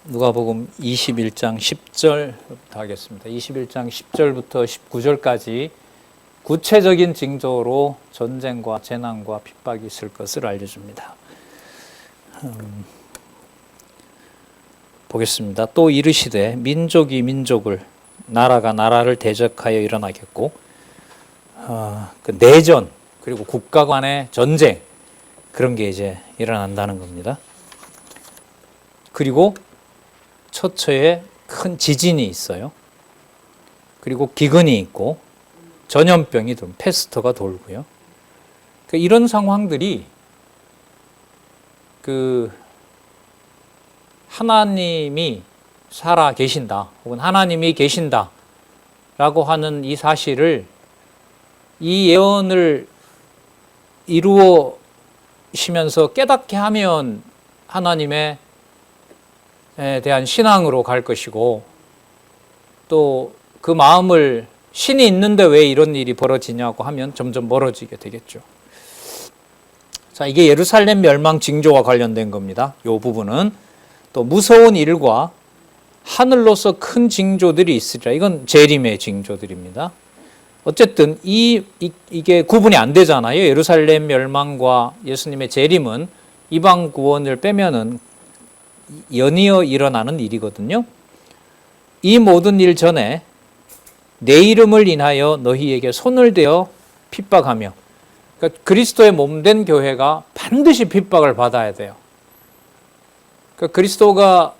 누가복음 21장 10절부터 하겠습니다. 21장 10절부터 19절까지 구체적인 징조로 전쟁과 재난과 핍박이 있을 것을 알려줍니다. 보겠습니다. 또 이르시되 민족이 민족을, 나라가 나라를 대적하여 일어나겠고, 그 내전 그리고 국가 간의 전쟁, 그런 게 이제 일어난다는 겁니다. 그리고 처처에 큰 지진이 있어요. 그리고 기근이 있고 전염병이 돌고 패스트가 돌고요. 이런 상황들이 하나님이 살아 계신다 혹은 하나님이 계신다라고 하는 이 사실을, 이 예언을 이루시면서 깨닫게 하면 하나님에 대한 신앙으로 갈 것이고, 또 그 마음을 신이 있는데 왜 이런 일이 벌어지냐고 하면 점점 멀어지게 되겠죠. 자, 이게 예루살렘 멸망 징조와 관련된 겁니다. 이 부분은 또 무서운 일과 하늘로서 큰 징조들이 있으리라. 이건 재림의 징조들입니다. 어쨌든 이게 구분이 안 되잖아요. 예루살렘 멸망과 예수님의 재림은 이방 구원을 빼면은 연이어 일어나는 일이거든요. 이 모든 일 전에 내 이름을 인하여 너희에게 손을 대어 핍박하며, 그러니까 그리스도의 몸된 교회가 반드시 핍박을 받아야 돼요. 그러니까 그리스도가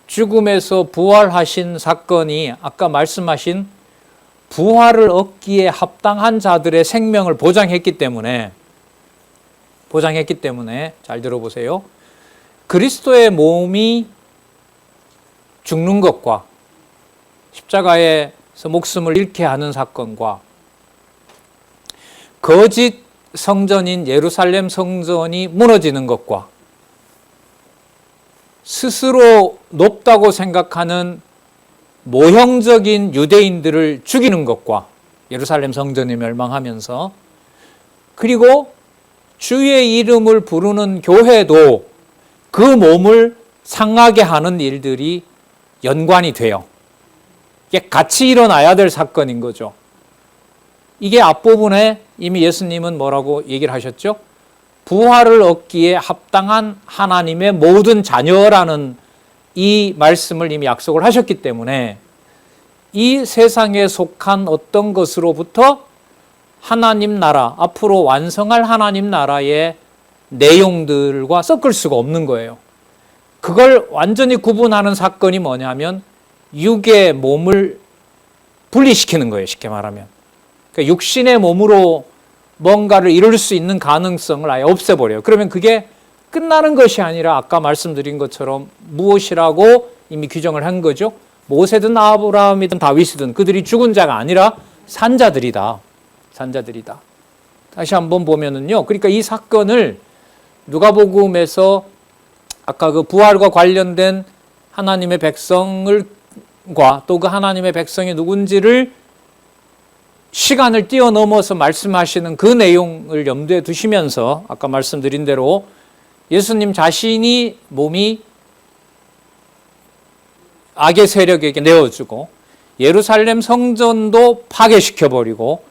죽음에서 부활하신 사건이 아까 말씀하신 부활을 얻기에 합당한 자들의 생명을 보장했기 때문에 잘 들어보세요. 그리스도의 몸이 죽는 것과 십자가에서 목숨을 잃게 하는 사건과 거짓 성전인 예루살렘 성전이 무너지는 것과 스스로 높다고 생각하는 모형적인 유대인들을 죽이는 것과, 예루살렘 성전이 멸망하면서, 그리고 주의 이름을 부르는 교회도 그 몸을 상하게 하는 일들이 연관이 돼요. 이게 같이 일어나야 될 사건인 거죠. 이게 앞부분에 이미 예수님은 뭐라고 얘기를 하셨죠? 부활을 얻기에 합당한 하나님의 모든 자녀라는 이 말씀을 이미 약속을 하셨기 때문에 이 세상에 속한 어떤 것으로부터 하나님 나라, 앞으로 완성할 하나님 나라의 내용들과 섞을 수가 없는 거예요. 그걸 완전히 구분하는 사건이 뭐냐면 육의 몸을 분리시키는 거예요. 쉽게 말하면. 그러니까 육신의 몸으로 뭔가를 이룰 수 있는 가능성을 아예 없애버려요. 그러면 그게 끝나는 것이 아니라 아까 말씀드린 것처럼 무엇이라고 이미 규정을 한 거죠. 모세든 아브라함이든 다윗이든 그들이 죽은 자가 아니라 산자들이다. 다시 한번 보면은요. 그러니까 이 사건을 누가복음에서 아까 그 부활과 관련된 하나님의 백성과 또 그 하나님의 백성이 누군지를 시간을 뛰어넘어서 말씀하시는 그 내용을 염두에 두시면서 아까 말씀드린 대로 예수님 자신이 몸이 악의 세력에게 내어주고 예루살렘 성전도 파괴시켜버리고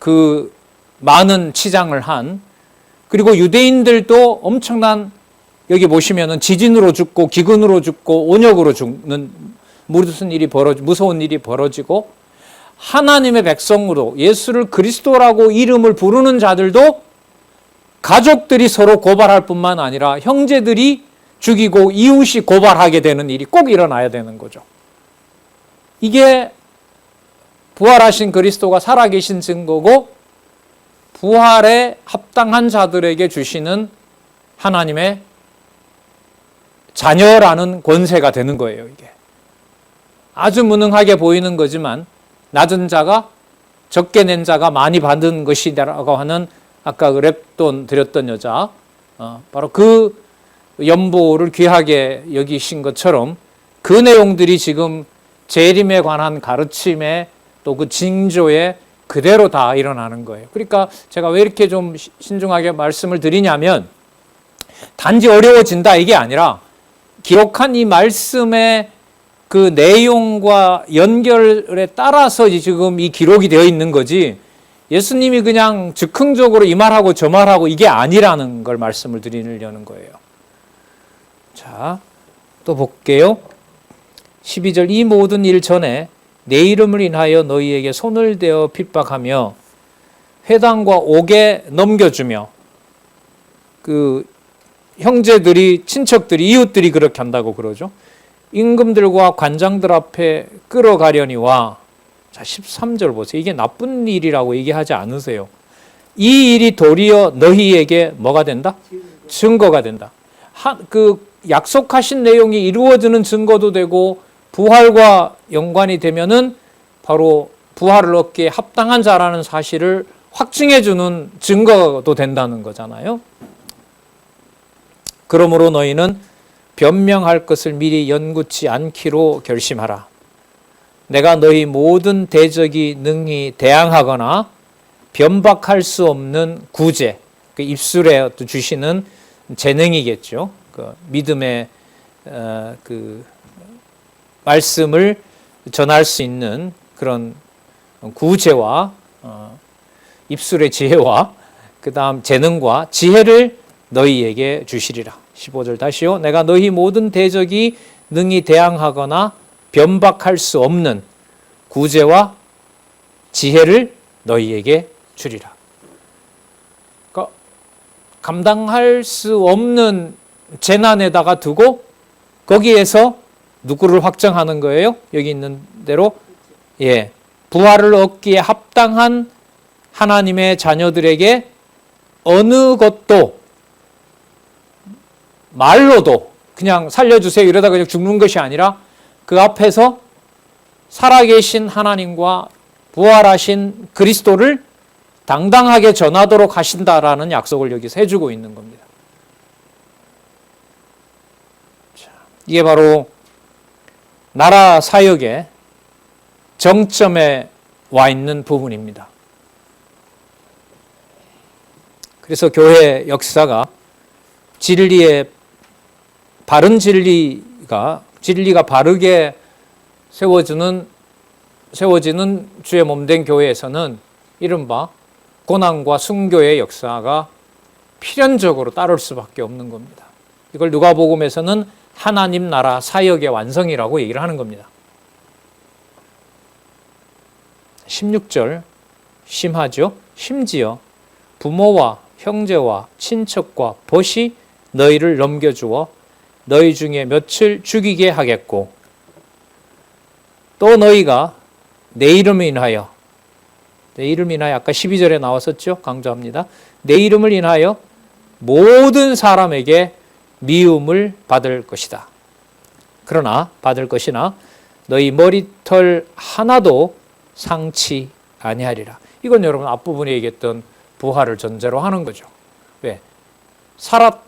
그 많은 치장을 한, 그리고 유대인들도 엄청난, 여기 보시면은 지진으로 죽고 기근으로 죽고 온역으로 죽는 무서운 일이 벌어지고, 하나님의 백성으로 예수를 그리스도라고 이름을 부르는 자들도 가족들이 서로 고발할 뿐만 아니라 형제들이 죽이고 이웃이 고발하게 되는 일이 꼭 일어나야 되는 거죠. 이게 부활하신 그리스도가 살아계신 증거고, 부활에 합당한 자들에게 주시는 하나님의 자녀라는 권세가 되는 거예요. 이게 아주 무능하게 보이는 거지만 낮은 자가, 적게 낸 자가 많이 받은 것이라고 하는 아까 그 랩돈 드렸던 여자, 바로 그 연보를 귀하게 여기신 것처럼 그 내용들이 지금 재림에 관한 가르침에 또 그 징조에 그대로 다 일어나는 거예요. 그러니까 제가 왜 이렇게 좀 신중하게 말씀을 드리냐면, 단지 어려워진다 이게 아니라 기록한 이 말씀의 그 내용과 연결에 따라서 지금 이 기록이 되어 있는 거지, 예수님이 그냥 즉흥적으로 이 말하고 저 말하고 이게 아니라는 걸 말씀을 드리려는 거예요. 자, 또 볼게요. 12절, 이 모든 일 전에 내 이름을 인하여 너희에게 손을 대어 핍박하며 회당과 옥에 넘겨주며, 그 형제들이, 친척들이, 이웃들이 그렇게 한다고 그러죠. 임금들과 관장들 앞에 끌어가려니와, 자 13절 보세요. 이게 나쁜 일이라고 얘기하지 않으세요. 이 일이 도리어 너희에게 뭐가 된다? 증거가 된다. 그 약속하신 내용이 이루어지는 증거도 되고, 부활과 연관이 되면은 바로 부활을 얻기에 합당한 자라는 사실을 확증해 주는 증거도 된다는 거잖아요. 그러므로 너희는 변명할 것을 미리 연구치 않기로 결심하라. 내가 너희 모든 대적이 능히 대항하거나 변박할 수 없는 구제, 그 입술에 주시는 재능이겠죠. 그 믿음의 그 말씀을 전할 수 있는 그런 구제와 입술의 지혜와 그 다음 재능과 지혜를 너희에게 주시리라. 15절 다시요. 내가 너희 모든 대적이 능히 대항하거나 변박할 수 없는 구제와 지혜를 너희에게 주리라. 그러니까 감당할 수 없는 재난에다가 두고 거기에서 누구를 확정하는 거예요? 여기 있는 대로, 예, 부활을 얻기에 합당한 하나님의 자녀들에게 어느 것도 말로도 그냥 살려주세요 이러다 그냥 죽는 것이 아니라 그 앞에서 살아계신 하나님과 부활하신 그리스도를 당당하게 전하도록 하신다라는 약속을 여기서 해주고 있는 겁니다. 자, 이게 바로 나라 사역의 정점에 와 있는 부분입니다. 그래서 교회 역사가 진리의 바른 진리가 바르게 세워지는 주의 몸된 교회에서는 이른바 고난과 순교의 역사가 필연적으로 따를 수밖에 없는 겁니다. 이걸 누가복음에서는 하나님 나라 사역의 완성이라고 얘기를 하는 겁니다. 16절 심하죠. 심지어 부모와 형제와 친척과 벗이 너희를 넘겨주어 너희 중에 몇을 죽이게 하겠고, 또 너희가 내 이름을 인하여 아까 12절에 나왔었죠. 강조합니다. 내 이름을 인하여 모든 사람에게 미움을 받을 것이다. 그러나 받을 것이나 너희 머리털 하나도 상치 아니하리라. 이건 여러분 앞부분에 얘기했던 부활을 전제로 하는 거죠. 왜?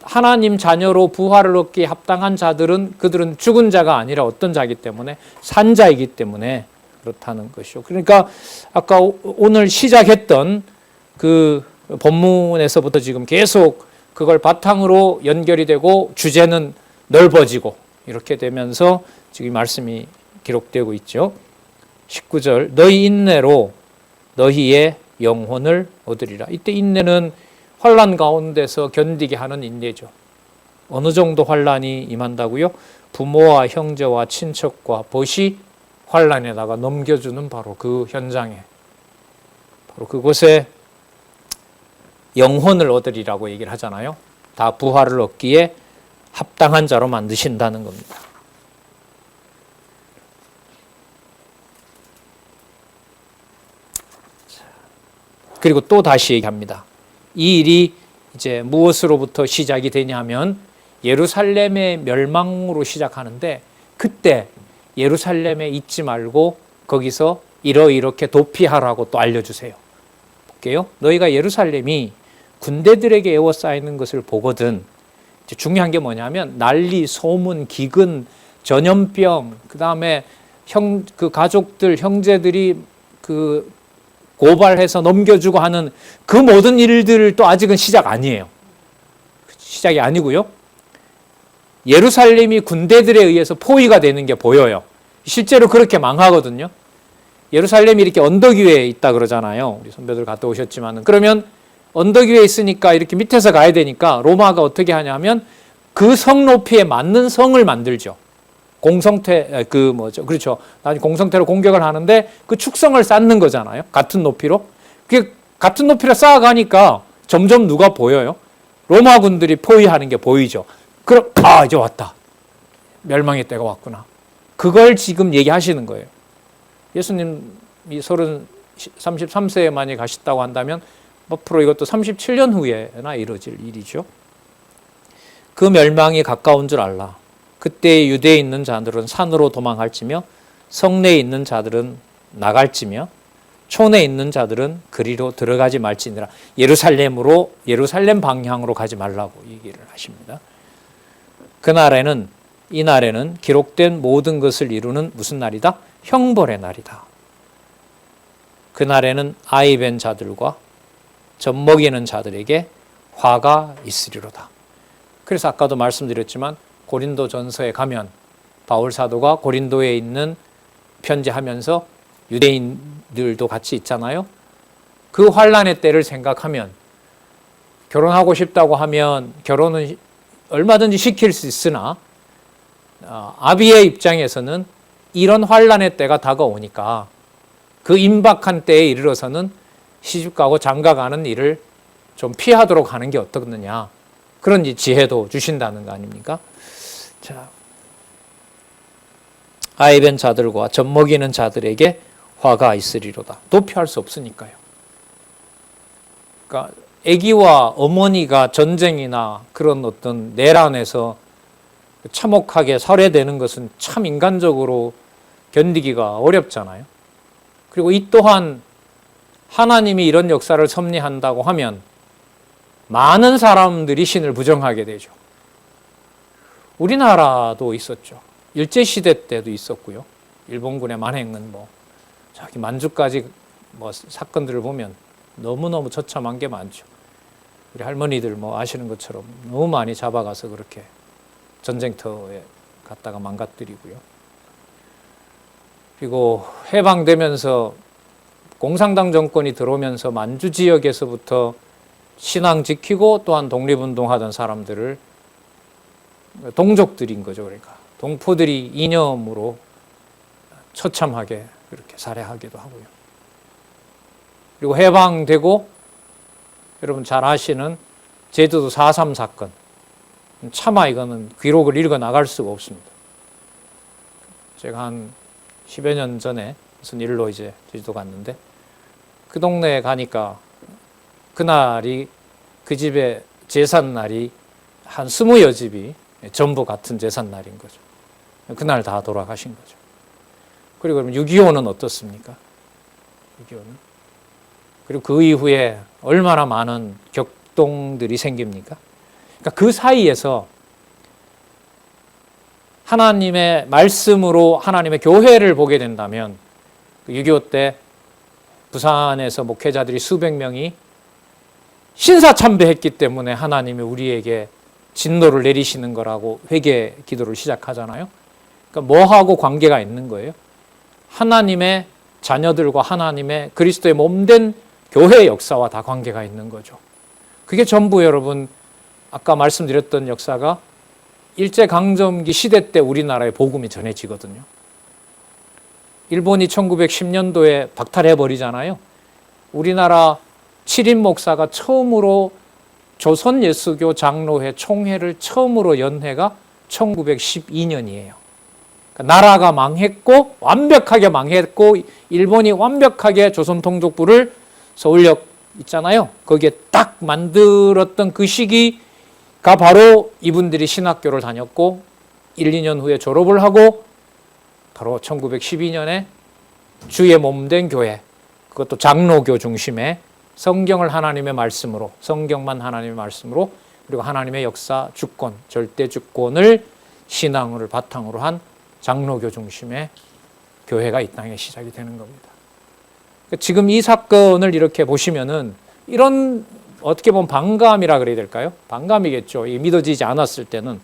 하나님 자녀로 부활을 얻기에 합당한 자들은 그들은 죽은 자가 아니라 어떤 자이기 때문에 산 자이기 때문에 그렇다는 것이죠. 그러니까 아까 오늘 시작했던 그 본문에서부터 지금 계속 그걸 바탕으로 연결이 되고 주제는 넓어지고 이렇게 되면서 지금 말씀이 기록되고 있죠. 19절 너희 인내로 너희의 영혼을 얻으리라. 이때 인내는 환난 가운데서 견디게 하는 인내죠. 어느 정도 환난이 임한다고요? 부모와 형제와 친척과 벗이 환난에다가 넘겨주는 바로 그 현장에, 바로 그곳에 영혼을 얻으리라고 얘기를 하잖아요. 다 부활을 얻기에 합당한 자로 만드신다는 겁니다. 그리고 또 다시 얘기합니다. 이 일이 이제 무엇으로부터 시작이 되냐면 예루살렘의 멸망으로 시작하는데, 그때 예루살렘에 있지 말고 거기서 이렇게 도피하라고 또 알려주세요. 볼게요. 너희가 예루살렘이 군대들에게 에워싸이는 것을 보거든. 이제 중요한 게 뭐냐면 난리, 소문, 기근, 전염병, 그 다음에 그 가족들, 형제들이 그 고발해서 넘겨주고 하는 그 모든 일들을 또 아직은 시작 아니에요. 시작이 아니고요. 예루살렘이 군대들에 의해서 포위가 되는 게 보여요. 실제로 그렇게 망하거든요. 예루살렘이 이렇게 언덕 위에 있다 그러잖아요. 우리 선배들 갔다 오셨지만은. 그러면 언덕 위에 있으니까 이렇게 밑에서 가야 되니까 로마가 어떻게 하냐면 그 성 높이에 맞는 성을 만들죠. 공성태, 그렇죠. 나중에 공성태로 공격을 하는데 그 축성을 쌓는 거잖아요. 같은 높이로. 그게 같은 높이로 쌓아가니까 점점 누가 보여요? 로마군들이 포위하는 게 보이죠. 그럼, 이제 왔다. 멸망의 때가 왔구나. 그걸 지금 얘기하시는 거예요. 예수님이 33세에 만약에 가셨다고 한다면 앞으로 이것도 37년 후에나 이루어질 일이죠. 그 멸망이 가까운 줄 알라. 그때 유대에 있는 자들은 산으로 도망할지며 성내에 있는 자들은 나갈지며 촌에 있는 자들은 그리로 들어가지 말지니라. 예루살렘 방향으로 가지 말라고 얘기를 하십니다. 이 날에는 기록된 모든 것을 이루는 무슨 날이다? 형벌의 날이다. 그날에는 아이 벤 자들과 젖먹이는 자들에게 화가 있으리로다. 그래서 아까도 말씀드렸지만 고린도 전서에 가면 바울 사도가 고린도에 있는 편지하면서 유대인들도 같이 있잖아요. 그 환란의 때를 생각하면 결혼하고 싶다고 하면 결혼은 얼마든지 시킬 수 있으나 아비의 입장에서는 이런 환란의 때가 다가오니까 그 임박한 때에 이르러서는 시집가고 장가가는 일을 좀 피하도록 하는 게 어떻느냐, 그런 지혜도 주신다는 거 아닙니까? 자, 아이 벤 자들과 젖먹이는 자들에게 화가 있으리로다. 도피할 수 없으니까요. 그러니까 아기와 어머니가 전쟁이나 그런 어떤 내란에서 참혹하게 살해되는 것은 참 인간적으로 견디기가 어렵잖아요. 그리고 이 또한 하나님이 이런 역사를 섭리한다고 하면 많은 사람들이 신을 부정하게 되죠. 우리나라도 있었죠. 일제시대 때도 있었고요. 일본군의 만행은 자기 만주까지 사건들을 보면 너무너무 처참한 게 많죠. 우리 할머니들 아시는 것처럼 너무 많이 잡아가서 그렇게 전쟁터에 갔다가 망가뜨리고요. 그리고 해방되면서 공산당 정권이 들어오면서 만주 지역에서부터 신앙 지키고 또한 독립운동하던 사람들을 동족들인 거죠. 그러니까 동포들이 이념으로 처참하게 그렇게 살해하기도 하고요. 그리고 해방되고 여러분 잘 아시는 제주도 4.3 사건, 차마 이거는 기록을 읽어 나갈 수가 없습니다. 제가 한 10여 년 전에 무슨 일로 이제 제주도 갔는데 그 동네에 가니까 그날이 그 집의 제삿날이 한 20여 집이 전부 같은 제삿날인 거죠. 그날 다 돌아가신 거죠. 그리고 그러면 6.25는 어떻습니까? 6.25는? 그리고 그 이후에 얼마나 많은 격동들이 생깁니까? 그러니까 그 사이에서 하나님의 말씀으로 하나님의 교회를 보게 된다면 6.25 때 부산에서 목회자들이 수백 명이 신사참배했기 때문에 하나님이 우리에게 진노를 내리시는 거라고 회개 기도를 시작하잖아요. 그러니까 뭐하고 관계가 있는 거예요? 하나님의 자녀들과 하나님의 그리스도의 몸된 교회 역사와 다 관계가 있는 거죠. 그게 전부 여러분 아까 말씀드렸던 역사가 일제강점기 시대 때 우리나라에 복음이 전해지거든요. 일본이 1910년도에 박탈해버리잖아요. 우리나라 7인 목사가 처음으로 조선 예수교 장로회 총회를 처음으로 연 해가 1912년이에요. 그러니까 나라가 망했고 완벽하게 망했고 일본이 완벽하게 조선 통족부를 서울역 있잖아요. 거기에 딱 만들었던 그 시기가 바로 이분들이 신학교를 다녔고 1, 2년 후에 졸업을 하고 바로 1912년에 주의 몸된 교회, 그것도 장로교 중심의 성경을 하나님의 말씀으로, 성경만 하나님의 말씀으로, 그리고 하나님의 역사, 주권, 절대 주권을 신앙을 바탕으로 한 장로교 중심의 교회가 이 땅에 시작이 되는 겁니다. 지금 이 사건을 이렇게 보시면은 이런 어떻게 보면 반감이라 그래야 될까요? 반감이겠죠. 믿어지지 않았을 때는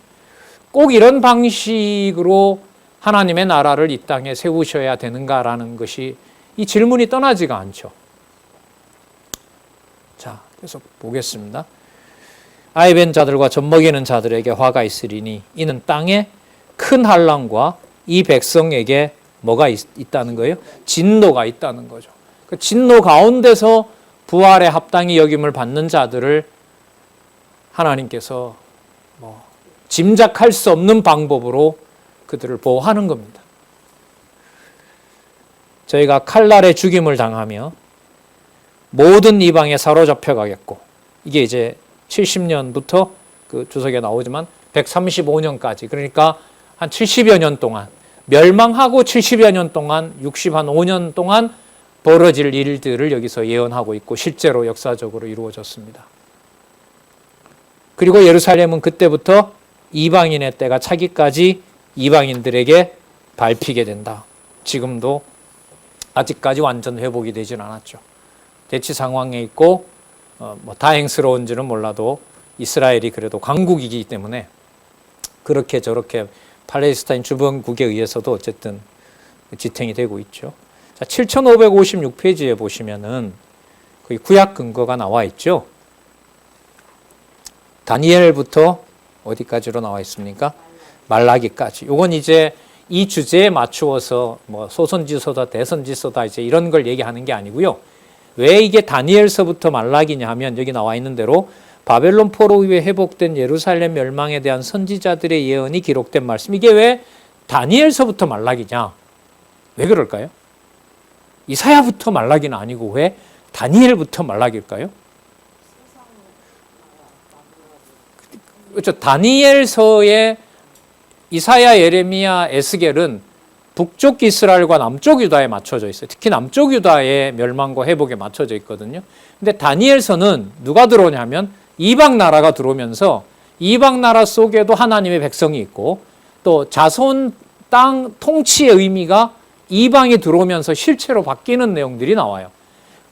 꼭 이런 방식으로 하나님의 나라를 이 땅에 세우셔야 되는가라는 것이 이 질문이 떠나지가 않죠. 자, 계속 보겠습니다. 아이 뵌 자들과 젖먹이는 자들에게 화가 있으리니 이는 땅에 큰 환난과 이 백성에게 뭐가 있다는 거예요? 진노가 있다는 거죠. 그 진노 가운데서 부활의 합당히 여김을 받는 자들을 하나님께서 짐작할 수 없는 방법으로 그들을 보호하는 겁니다. 저희가 칼날에 죽임을 당하며 모든 이방에 사로잡혀 가겠고, 이게 이제 70년부터 그 주석에 나오지만 135년까지, 그러니까 한 70여 년 동안, 멸망하고 70여 년 동안, 65년 동안 벌어질 일들을 여기서 예언하고 있고 실제로 역사적으로 이루어졌습니다. 그리고 예루살렘은 그때부터 이방인의 때가 차기까지 이방인들에게 밟히게 된다. 지금도 아직까지 완전 회복이 되진 않았죠. 대치 상황에 있고 다행스러운지는 몰라도 이스라엘이 그래도 강국이기 때문에 그렇게 저렇게 팔레스타인 주변국에 의해서도 어쨌든 지탱이 되고 있죠. 자, 7556페이지에 보시면은 거기 구약 근거가 나와 있죠. 다니엘부터 어디까지로 나와 있습니까? 말라기까지. 요건 이제 이 주제에 맞추어서 소선지서다 대선지서다 이제 이런 걸 얘기하는 게 아니고요. 왜 이게 다니엘서부터 말라기냐 하면 여기 나와 있는 대로 바벨론 포로 이후에 회복된 예루살렘 멸망에 대한 선지자들의 예언이 기록된 말씀. 이게 왜 다니엘서부터 말라기냐? 왜 그럴까요? 이사야부터 말라기는 아니고 왜 다니엘부터 말라기일까요? 그렇죠. 다니엘서의 이사야, 예레미야, 에스겔은 북쪽 이스라엘과 남쪽 유다에 맞춰져 있어요. 특히 남쪽 유다의 멸망과 회복에 맞춰져 있거든요. 근데 다니엘서는 누가 들어오냐면 이방 나라가 들어오면서 이방 나라 속에도 하나님의 백성이 있고 또 자손 땅 통치의 의미가 이방이 들어오면서 실체로 바뀌는 내용들이 나와요.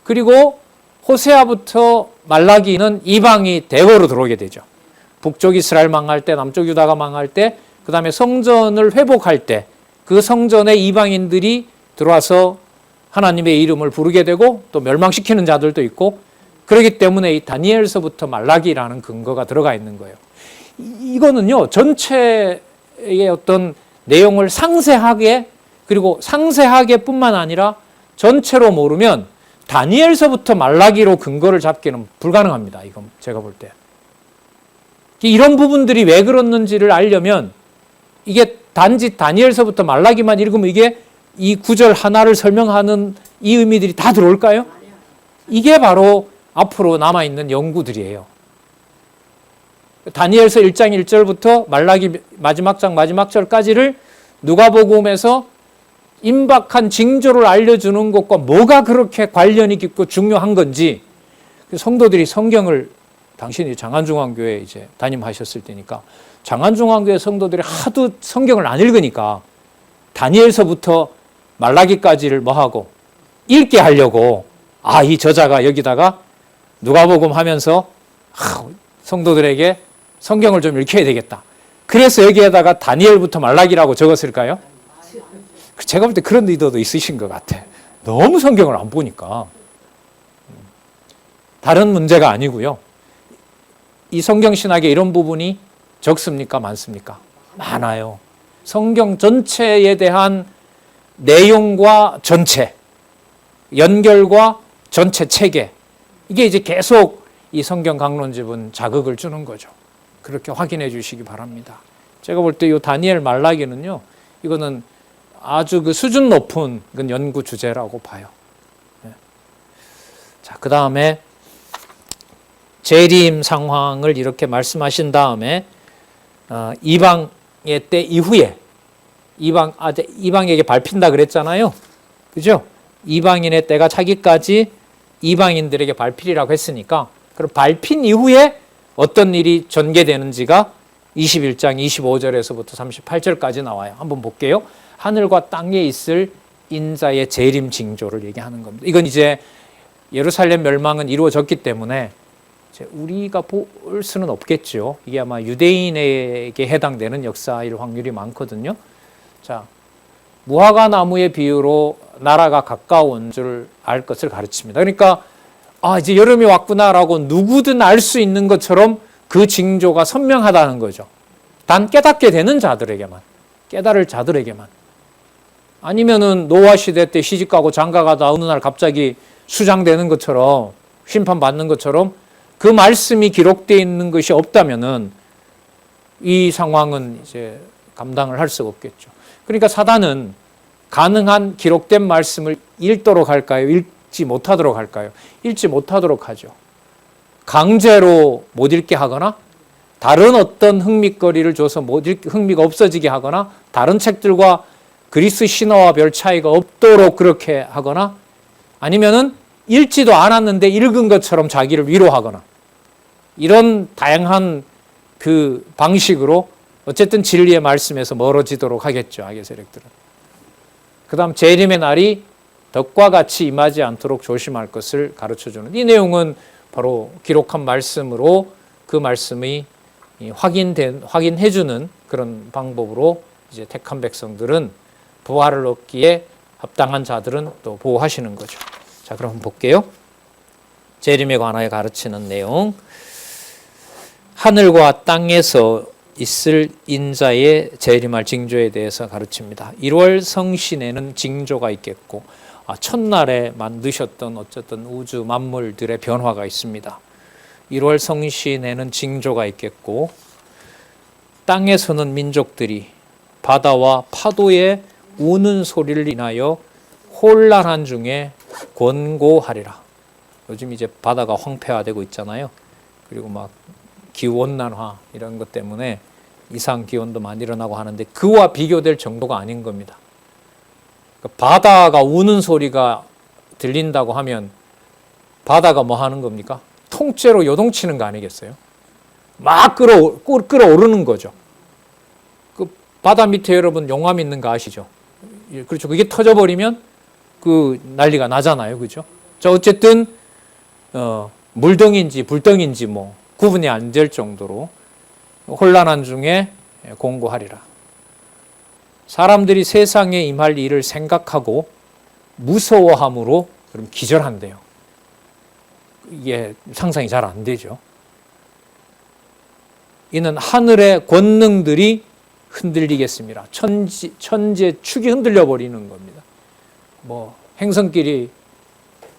그리고 호세아부터 말라기는 이방이 대거로 들어오게 되죠. 북쪽 이스라엘 망할 때, 남쪽 유다가 망할 때, 그 다음에 성전을 회복할 때 그 성전에 이방인들이 들어와서 하나님의 이름을 부르게 되고 또 멸망시키는 자들도 있고, 그렇기 때문에 이 다니엘서부터 말라기라는 근거가 들어가 있는 거예요. 이거는요, 전체의 어떤 내용을 상세하게, 그리고 상세하게 뿐만 아니라 전체로 모르면 다니엘서부터 말라기로 근거를 잡기는 불가능합니다. 이건 제가 볼 때. 이런 부분들이 왜 그렇는지를 알려면 이게 단지 다니엘서부터 말라기만 읽으면 이게 이 구절 하나를 설명하는 이 의미들이 다 들어올까요? 이게 바로 앞으로 남아있는 연구들이에요. 다니엘서 1장 1절부터 말라기 마지막 장 마지막 절까지를 누가복음에서 임박한 징조를 알려주는 것과 뭐가 그렇게 관련이 깊고 중요한 건지, 성도들이 성경을, 당신이 장안중앙교회 이제 담임하셨을 때니까 장안중앙교회 성도들이 하도 성경을 안 읽으니까 다니엘서부터 말라기까지를 뭐하고 읽게 하려고 이 저자가 여기다가 누가복음 하면서 성도들에게 성경을 좀 읽혀야 되겠다. 그래서 여기에다가 다니엘부터 말라기라고 적었을까요? 제가 볼 때 그런 의도도 있으신 것 같아. 너무 성경을 안 보니까. 다른 문제가 아니고요. 이 성경신학에 이런 부분이 적습니까? 많습니까? 많아요. 성경 전체에 대한 내용과 전체, 연결과 전체 체계, 이게 이제 계속 이 성경 강론집은 자극을 주는 거죠. 그렇게 확인해 주시기 바랍니다. 제가 볼 때 이 다니엘 말라기는요, 이거는 아주 그 수준 높은 연구 주제라고 봐요. 자, 그 다음에 재림 상황을 이렇게 말씀하신 다음에 이방의 때 이후에 이방에게 밟힌다 그랬잖아요. 그죠? 이방인의 때가 차기까지 이방인들에게 밟히리라고 했으니까, 그럼 밟힌 이후에 어떤 일이 전개되는지가 21장 25절에서부터 38절까지 나와요. 한번 볼게요. 하늘과 땅에 있을 인자의 재림 징조를 얘기하는 겁니다. 이건 이제 예루살렘 멸망은 이루어졌기 때문에 우리가 볼 수는 없겠죠. 이게 아마 유대인에게 해당되는 역사일 확률이 많거든요. 자, 무화과 나무의 비유로 나라가 가까운 줄 알 것을 가르칩니다. 그러니까 이제 여름이 왔구나라고 누구든 알 수 있는 것처럼 그 징조가 선명하다는 거죠. 단 깨닫게 되는 자들에게만, 깨달을 자들에게만. 아니면은 노아 시대 때 시집가고 장가가다 어느 날 갑자기 수장되는 것처럼, 심판받는 것처럼 그 말씀이 기록되어 있는 것이 없다면은 이 상황은 이제 감당을 할 수가 없겠죠. 그러니까 사단은 가능한 기록된 말씀을 읽도록 할까요? 읽지 못하도록 할까요? 읽지 못하도록 하죠. 강제로 못 읽게 하거나 다른 어떤 흥미거리를 줘서 흥미가 없어지게 하거나 다른 책들과 그리스 신화와 별 차이가 없도록 그렇게 하거나 아니면은 읽지도 않았는데 읽은 것처럼 자기를 위로하거나 이런 다양한 그 방식으로 어쨌든 진리의 말씀에서 멀어지도록 하겠죠. 악의 세력들은. 그 다음 재림의 날이 덕과 같이 임하지 않도록 조심할 것을 가르쳐주는 이 내용은 바로 기록한 말씀으로 그 말씀이 확인해주는 그런 방법으로 이제 택한 백성들은 부활을 얻기에 합당한 자들은 또 보호하시는 거죠. 자, 그럼 한번 볼게요. 재림에 관하여 가르치는 내용. 하늘과 땅에서 있을 인자의 재림할 징조에 대해서 가르칩니다. 1월 성신에는 징조가 있겠고 첫날에 만드셨던 어쨌든 우주 만물들의 변화가 있습니다. 1월 성신에는 징조가 있겠고 땅에서는 민족들이 바다와 파도의 우는 소리를 인하여 혼란한 중에 권고하리라. 요즘 이제 바다가 황폐화되고 있잖아요. 그리고 막 기후온난화 이런 것 때문에 이상 기온도 많이 일어나고 하는데 그와 비교될 정도가 아닌 겁니다. 그러니까 바다가 우는 소리가 들린다고 하면 바다가 뭐 하는 겁니까? 통째로 요동치는 거 아니겠어요? 막 끌어오르는 거죠. 그 바다 밑에 여러분 용암 있는 거 아시죠? 그렇죠. 그게 터져버리면 그 난리가 나잖아요. 그죠? 자, 어쨌든 물덩인지 불덩인지 뭐 구분이 안 될 정도로 혼란한 중에 공고하리라. 사람들이 세상에 임할 일을 생각하고 무서워함으로 그럼 기절한대요. 이게 상상이 잘 안 되죠. 이는 하늘의 권능들이 흔들리겠습니다. 천지의 축이 흔들려 버리는 겁니다. 뭐 행성끼리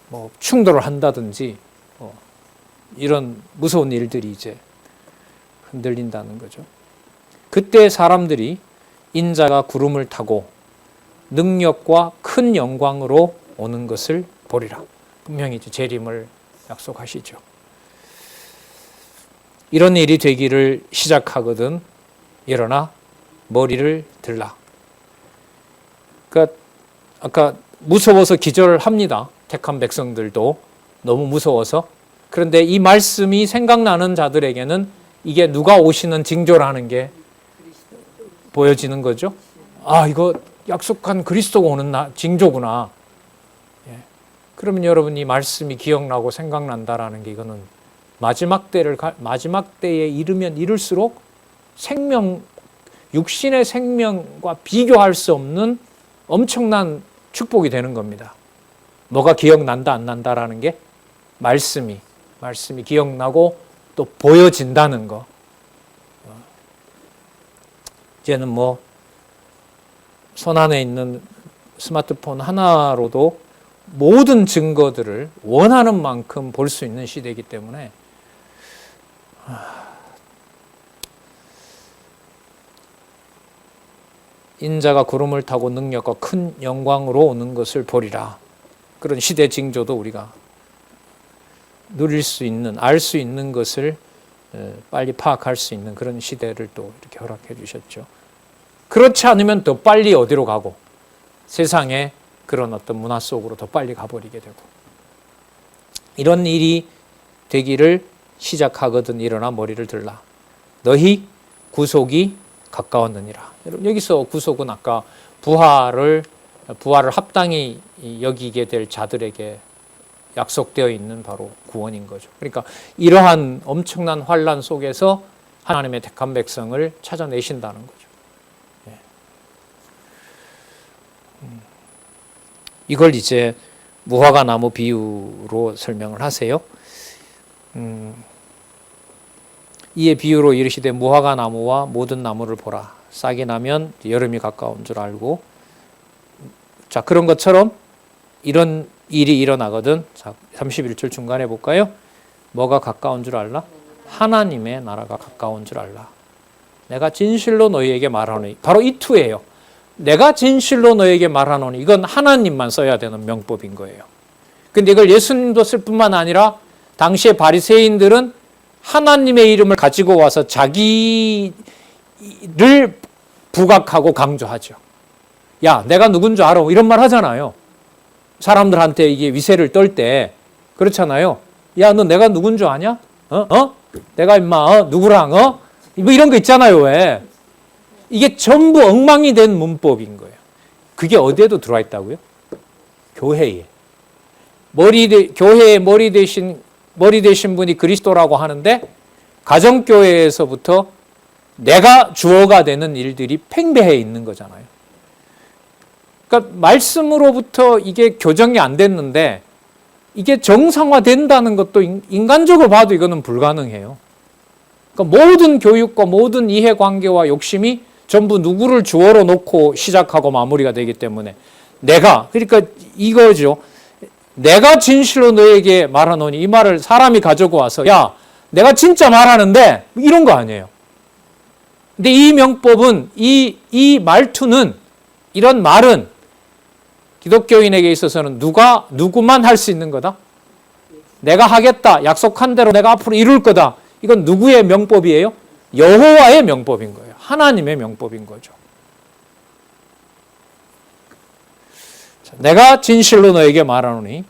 뭐 충돌을 한다든지 이런 무서운 일들이 이제 흔들린다는 거죠. 그때 사람들이 인자가 구름을 타고 능력과 큰 영광으로 오는 것을 보리라. 분명히 재림을 약속하시죠. 이런 일이 되기를 시작하거든 일어나 머리를 들라. 그러니까 아까 무서워서 기절을 합니다. 택한 백성들도 너무 무서워서. 그런데 이 말씀이 생각나는 자들에게는 이게 누가 오시는 징조라는 게 보여지는 거죠. 이거 약속한 그리스도가 오는 징조구나. 그러면 여러분 이 말씀이 기억나고 생각난다라는 게 이거는 마지막 때에 이르면 이를수록 육신의 생명과 비교할 수 없는 엄청난 축복이 되는 겁니다. 뭐가 기억난다 안 난다라는 게 말씀이 기억나고 또 보여진다는 거. 이제는 뭐 손안에 있는 스마트폰 하나로도 모든 증거들을 원하는 만큼 볼 수 있는 시대이기 때문에 인자가 구름을 타고 능력과 큰 영광으로 오는 것을 보리라. 그런 시대 징조도 우리가 누릴 수 있는, 알 수 있는 것을 빨리 파악할 수 있는 그런 시대를 또 이렇게 허락해 주셨죠. 그렇지 않으면 더 빨리 어디로 가고 세상에 그런 어떤 문화 속으로 더 빨리 가버리게 되고 이런 일이 되기를 시작하거든 일어나 머리를 들라. 너희 구속이 가까웠느니라. 여러분 여기서 구속은 아까 부활을 합당히 여기게 될 자들에게 약속되어 있는 바로 구원인 거죠. 그러니까 이러한 엄청난 환난 속에서 하나님의 택한 백성을 찾아내신다는 거죠. 이걸 이제 무화과 나무 비유로 설명을 하세요. 이에 비유로 이르시되 무화과 나무와 모든 나무를 보라. 싹이 나면 여름이 가까운 줄 알고. 자, 그런 것처럼 이런 일이 일어나거든. 자, 31절 중간에 볼까요? 뭐가 가까운 줄 알라? 하나님의 나라가 가까운 줄 알라. 내가 진실로 너희에게 말하노니. 바로 이 투예요. 내가 진실로 너희에게 말하노니. 이건 하나님만 써야 되는 명법인 거예요. 근데 이걸 예수님도 쓸 뿐만 아니라 당시에 바리새인들은 하나님의 이름을 가지고 와서 자기를 부각하고 강조하죠. 야, 내가 누군 줄 알아? 이런 말 하잖아요. 사람들한테 이게 위세를 떨 때 그렇잖아요. 야, 너 내가 누군 줄 아냐? 내가 임마 누구랑 뭐 이런 거 있잖아요. 왜? 이게 전부 엉망이 된 문법인 거예요. 그게 어디에도 들어와 있다고요? 교회에. 교회의 머리 되신 분이 그리스도라고 하는데 가정교회에서부터 내가 주어가 되는 일들이 팽배해 있는 거잖아요. 그러니까 말씀으로부터 이게 교정이 안 됐는데 이게 정상화된다는 것도 인간적으로 봐도 이거는 불가능해요. 그러니까 모든 교육과 모든 이해관계와 욕심이 전부 누구를 주어로 놓고 시작하고 마무리가 되기 때문에 그러니까 이거죠. 내가 진실로 너에게 말하노니 이 말을 사람이 가지고 와서 야, 내가 진짜 말하는데 이런 거 아니에요. 근데 이 명법은 이 말투는 이런 말은 기독교인에게 있어서는 누구만 할 수 있는 거다? 내가 하겠다. 약속한 대로 내가 앞으로 이룰 거다. 이건 누구의 명법이에요? 여호와의 명법인 거예요. 하나님의 명법인 거죠. 내가 진실로 너에게 말하노니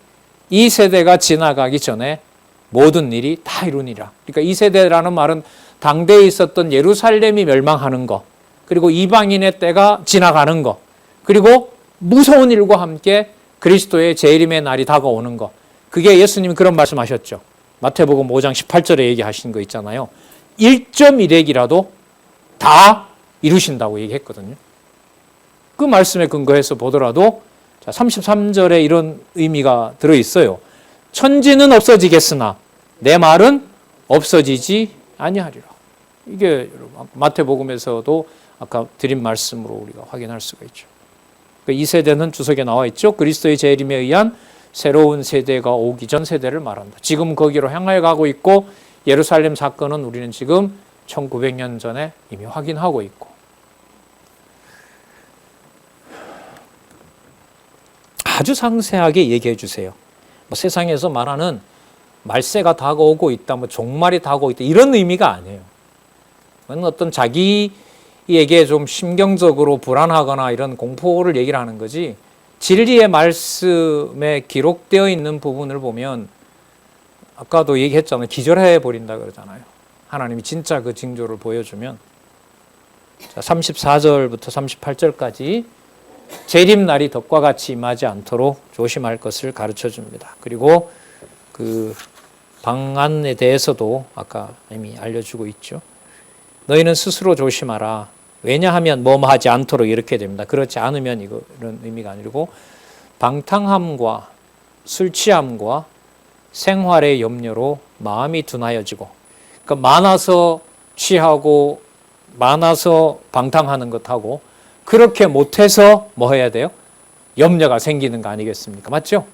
이 세대가 지나가기 전에 모든 일이 다 이루니라. 그러니까 이 세대라는 말은 당대에 있었던 예루살렘이 멸망하는 것, 그리고 이방인의 때가 지나가는 것, 그리고 무서운 일과 함께 그리스도의 재림의 날이 다가오는 것. 그게 예수님이 그런 말씀하셨죠. 마태복음 5장 18절에 얘기하신 거 있잖아요. 1.1핵이라도 다 이루신다고 얘기했거든요. 그 말씀에 근거해서 보더라도 33절에 이런 의미가 들어있어요. 천지는 없어지겠으나 내 말은 없어지지 아니하리라. 이게 마태복음에서도 아까 드린 말씀으로 우리가 확인할 수가 있죠. 이 세대는 주석에 나와 있죠. 그리스도의 재림에 의한 새로운 세대가 오기 전 세대를 말한다. 지금 거기로 향하여 가고 있고 예루살렘 사건은 우리는 지금 1900년 전에 이미 확인하고 있고. 아주 상세하게 얘기해 주세요. 뭐 세상에서 말하는 말세가 다가오고 있다, 뭐 종말이 다가오고 있다 이런 의미가 아니에요. 그건 어떤 자기에게 좀 심경적으로 불안하거나 이런 공포를 얘기를 하는 거지. 진리의 말씀에 기록되어 있는 부분을 보면 아까도 얘기했잖아요. 기절해 버린다 그러잖아요. 하나님이 진짜 그 징조를 보여주면. 자, 34절부터 38절까지 재림날이 덕과 같이 임하지 않도록 조심할 것을 가르쳐 줍니다. 그리고 그 방안에 대해서도 아까 이미 알려주고 있죠. 너희는 스스로 조심하라. 왜냐하면 뭐뭐 하지 않도록 이렇게 됩니다. 그렇지 않으면 이런 의미가 아니고 방탕함과 술 취함과 생활의 염려로 마음이 둔하여지고, 그러니까 많아서 취하고 많아서 방탕하는 것하고 그렇게 못해서 뭐 해야 돼요? 염려가 생기는 거 아니겠습니까? 맞죠?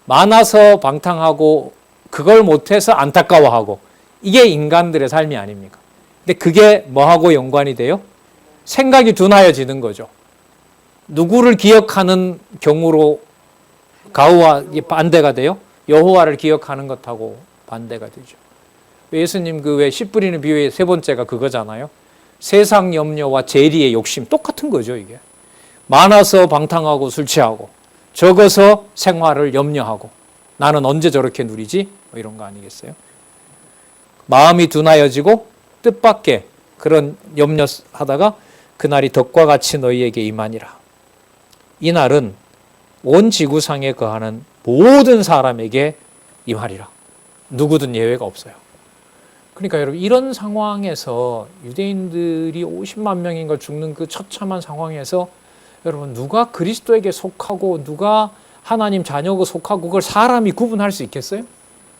많아서 방탕하고 그걸 못해서 안타까워하고 이게 인간들의 삶이 아닙니까? 근데 그게 뭐하고 연관이 돼요? 생각이 둔하여지는 거죠. 누구를 기억하는 경우로 가우와 반대가 돼요? 여호와를 기억하는 것하고 반대가 되죠. 예수님 그 왜 씨 뿌리는 비유의 세 번째가 그거잖아요. 세상 염려와 재리의 욕심 똑같은 거죠. 이게 많아서 방탕하고 술 취하고 적어서 생활을 염려하고 나는 언제 저렇게 누리지? 뭐 이런 거 아니겠어요? 마음이 둔하여지고 뜻밖의 그런 염려하다가 그날이 덕과 같이 너희에게 임하니라. 이 날은 온 지구상에 거하는 모든 사람에게 임하리라. 누구든 예외가 없어요. 그러니까 여러분, 이런 상황에서 유대인들이 50만 명인가 죽는 그 처참한 상황에서 여러분, 누가 그리스도에게 속하고 누가 하나님 자녀고 속하고 그걸 사람이 구분할 수 있겠어요?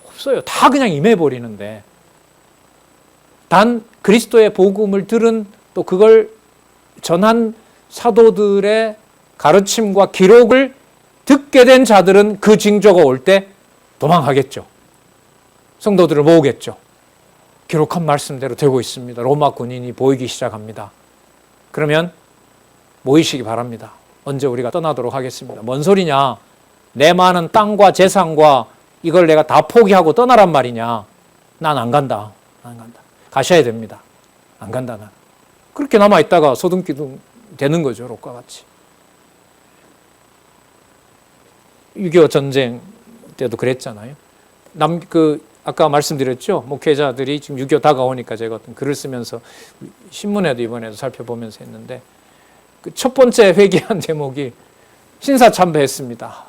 없어요. 다 그냥 임해버리는데, 단 그리스도의 복음을 들은, 또 그걸 전한 사도들의 가르침과 기록을 듣게 된 자들은 그 징조가 올 때 도망하겠죠. 성도들을 모으겠죠. 기록한 말씀대로 되고 있습니다. 로마 군인이 보이기 시작합니다. 그러면 모이시기 바랍니다. 언제 우리가 떠나도록 하겠습니다. 뭔 소리냐? 내 많은 땅과 재산과 이걸 내가 다 포기하고 떠나란 말이냐? 난 안 간다. 안 간다. 가셔야 됩니다. 안 간다, 난. 그렇게 남아있다가 소등기둥 되는 거죠, 롯과 같이. 6.25 전쟁 때도 그랬잖아요. 아까 말씀드렸죠. 목회자들이 지금 6.25 다가오니까 제가 어떤 글을 쓰면서 신문에도 이번에도 살펴보면서 했는데, 그 첫 번째 회개한 제목이 신사참배했습니다.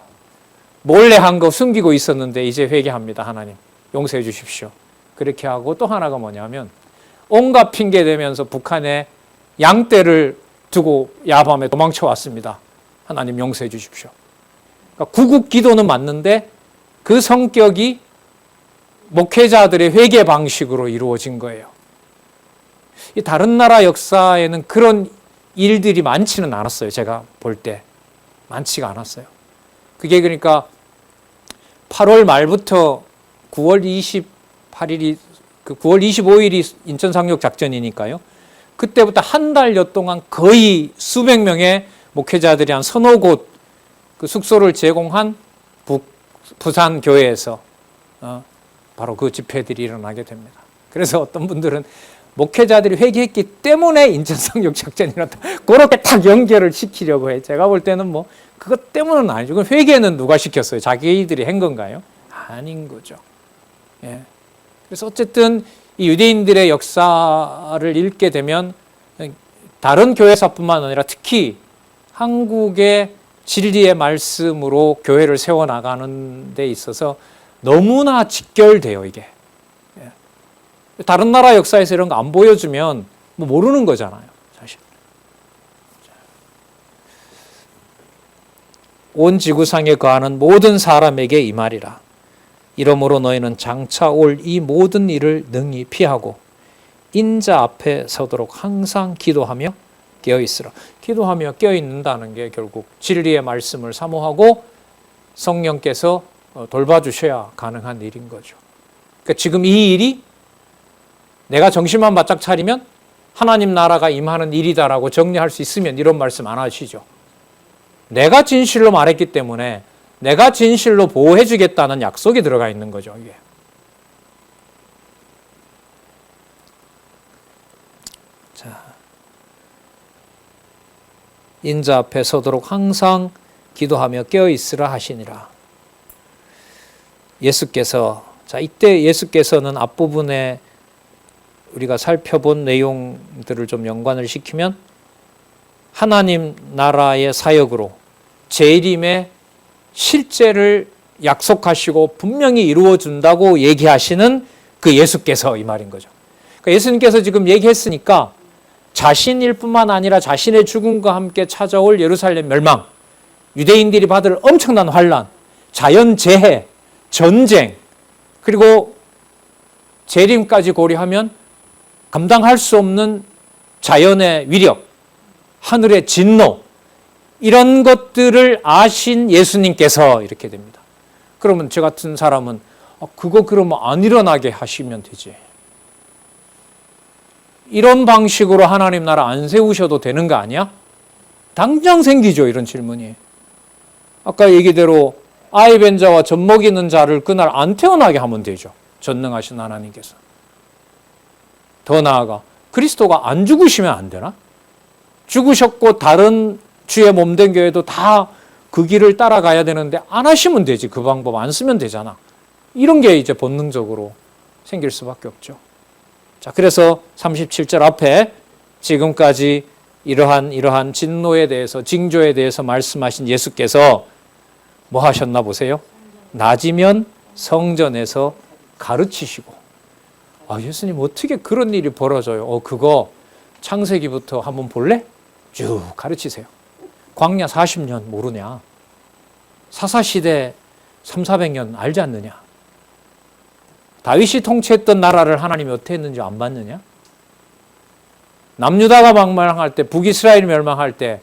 몰래 한 거 숨기고 있었는데 이제 회개합니다. 하나님 용서해 주십시오. 그렇게 하고, 또 하나가 뭐냐면 온갖 핑계 대면서 북한에 양떼를 두고 야밤에 도망쳐 왔습니다. 하나님 용서해 주십시오. 그러니까 구국 기도는 맞는데 그 성격이 목회자들의 회개 방식으로 이루어진 거예요. 이 다른 나라 역사에는 그런 일들이 많지는 않았어요. 제가 볼 때 많지가 않았어요. 그게 그러니까 8월 말부터 9월 28일이 9월 25일이 인천 상륙 작전이니까요. 그때부터 한 달여 동안 거의 수백 명의 목회자들이 한 서너 곳 그 숙소를 제공한 부산 교회에서 바로 그 집회들이 일어나게 됩니다. 그래서 어떤 분들은 목회자들이 회개했기 때문에 인천 상륙 작전이라도 그렇게 딱 연결을 시키려고 해요. 제가 볼 때는 뭐 그것 때문은 아니죠. 그럼 회개는 누가 시켰어요? 자기들이 한 건가요? 아닌 거죠. 예. 그래서 어쨌든 이 유대인들의 역사를 읽게 되면 다른 교회사뿐만 아니라 특히 한국의 진리의 말씀으로 교회를 세워나가는 데 있어서 너무나 직결돼요, 이게. 다른 나라 역사에서 이런 거 안 보여주면 뭐 모르는 거잖아요, 사실. 온 지구상에 거하는 모든 사람에게 임하리라. 이러므로 너희는 장차 올 이 모든 일을 능히 피하고 인자 앞에 서도록 항상 기도하며 깨어있으라. 기도하며 깨어있는다는 게 결국 진리의 말씀을 사모하고 성령께서 돌봐주셔야 가능한 일인 거죠. 그러니까 지금 이 일이 내가 정신만 바짝 차리면 하나님 나라가 임하는 일이다라고 정리할 수 있으면 이런 말씀 안 하시죠. 내가 진실로 말했기 때문에 내가 진실로 보호해 주겠다는 약속이 들어가 있는 거죠, 이게. 자, 인자 앞에 서도록 항상 기도하며 깨어 있으라 하시니라. 예수께서, 자, 이때 예수께서는 앞부분에 우리가 살펴본 내용들을 좀 연관을 시키면 하나님 나라의 사역으로 재림의 실제를 약속하시고 분명히 이루어준다고 얘기하시는 그 예수께서 이 말인 거죠. 그러니까 예수님께서 지금 얘기했으니까 자신일 뿐만 아니라 자신의 죽음과 함께 찾아올 예루살렘 멸망, 유대인들이 받을 엄청난 환란, 자연재해, 전쟁, 그리고 재림까지 고려하면 감당할 수 없는 자연의 위력, 하늘의 진노, 이런 것들을 아신 예수님께서 이렇게 됩니다. 그러면 저 같은 사람은 그거 그러면 안 일어나게 하시면 되지. 이런 방식으로 하나님 나라 안 세우셔도 되는 거 아니야? 당장 생기죠, 이런 질문이. 아까 얘기대로 아이 뵌 자와 젖 먹이는 자를 그날 안 태어나게 하면 되죠. 전능하신 하나님께서. 더 나아가 그리스도가 안 죽으시면 안 되나? 죽으셨고 다른 주의 몸된 교회도 다 그 길을 따라가야 되는데 안 하시면 되지. 그 방법 안 쓰면 되잖아. 이런 게 이제 본능적으로 생길 수밖에 없죠. 자, 그래서 37절 앞에 지금까지 이러한 진노에 대해서, 징조에 대해서 말씀하신 예수께서 뭐 하셨나 보세요. 낮이면 성전에서 가르치시고. 예수님 어떻게 그런 일이 벌어져요? 그거 창세기부터 한번 볼래? 쭉 가르치세요. 광야 40년 모르냐? 사사시대 300~400년 알지 않느냐? 다윗이 통치했던 나라를 하나님이 어떻게 했는지 안 봤느냐? 남유다가 멸망할 때, 북이스라엘이 멸망할 때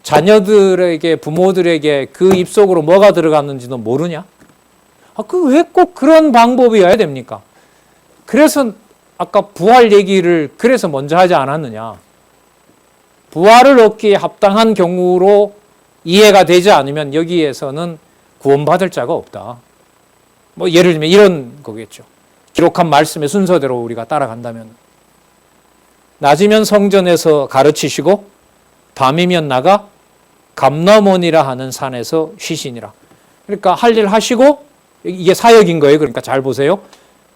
자녀들에게, 부모들에게 그 입속으로 뭐가 들어갔는지도 모르냐? 왜 꼭 그런 방법이어야 됩니까? 그래서 아까 부활 얘기를 그래서 먼저 하지 않았느냐? 부활을 얻기에 합당한 경우로 이해가 되지 않으면 여기에서는 구원받을 자가 없다. 예를 들면 이런 거겠죠. 기록한 말씀의 순서대로 우리가 따라간다면, 낮이면 성전에서 가르치시고 밤이면 나가 감람원이라 하는 산에서 쉬시니라. 그러니까 할 일 하시고, 이게 사역인 거예요. 그러니까 잘 보세요.